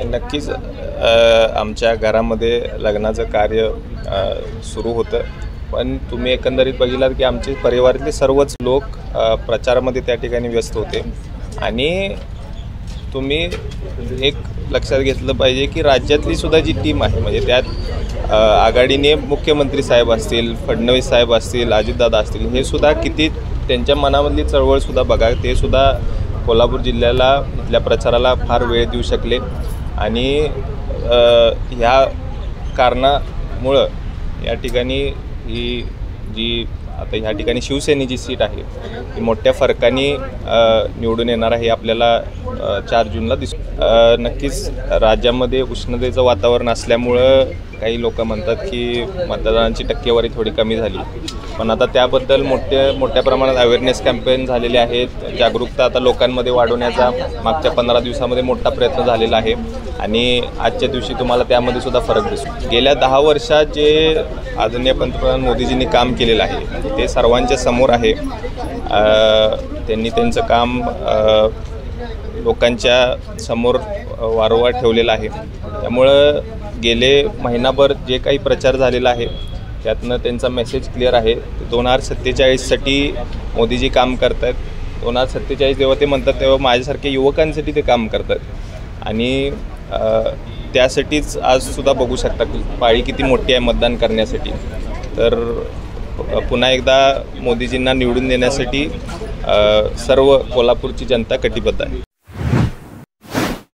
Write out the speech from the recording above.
नक्कीच आमच्या घरामध्ये लग्नाचं कार्य सुरू होतं, पण तुम्ही एकंदरीत बघितलात की आमचे परिवारातले सर्वच लोक प्रचारामध्ये त्या ठिकाणी व्यस्त होते। आणि तुम्ही एक लक्षात घेतलं पाहिजे की राज्यातली सुद्धा जी टीम आहे, म्हणजे त्यात आघाडीने मुख्यमंत्री साहेब असतील, फडणवीस साहेब असतील, अजितदादा असतील, हे सुद्धा किती त्यांच्या मनामधली चळवळसुद्धा बघा, ते सुद्धा कोल्हापूर जिल्ह्याला इथल्या प्रचाराला फार वेळ देऊ शकले। आणि ह्या कारणामुळं या ठिकाणी ही जी आता ह्या ठिकाणी शिवसेनेची सीट आहे ती मोठ्या फरकाने निवडून येणार आहे, आपल्याला 4 जूनला दिसतो। नक्कीच राज्यामध्ये उष्णतेचं वातावरण असल्यामुळं काही लोक म्हणतात की मतदानाची टक्केवारी थोडी कमी झाली, पण आता त्याबद्दल मोठ्या प्रमाणात अवेअरनेस कॅम्पेन झालेले आहेत। जागरूकता आता लोकांमध्ये वाढवण्याचा मागच्या 15 दिवसामध्ये मोठा प्रयत्न झालेला आहे आणि आजच्या दिवशी तुम्हाला त्यामध्ये सुद्धा फरक दिसतो। गेल्या 10 वर्षात जे आदरणीय पंतप्रधान मोदीजींनी काम केलेलं आहे ते सर्वांच्या समोर आहे। त्यांनी त्यांचं काम लोकांच्या समोर वारंवार ठेवलेलं आहे, त्यामुळं गेले महिनाभर जे काही प्रचार झालेला आहे त्यातनं त्यांचा मेसेज क्लिअर आहे। 2047साठी मोदीजी काम करत आहेत। 2047 जेव्हा ते म्हणतात तेव्हा माझ्यासारख्या युवकांसाठी ते काम करतात आणि त्यासाठीच आजसुद्धा बघू शकता की पाळी किती मोठी आहे मतदान करण्यासाठी। तर पुन्हा एकदा मोदीजींना निवडून देण्यासाठी सर्व कोल्हापूरची जनता कटिबद्ध आहे।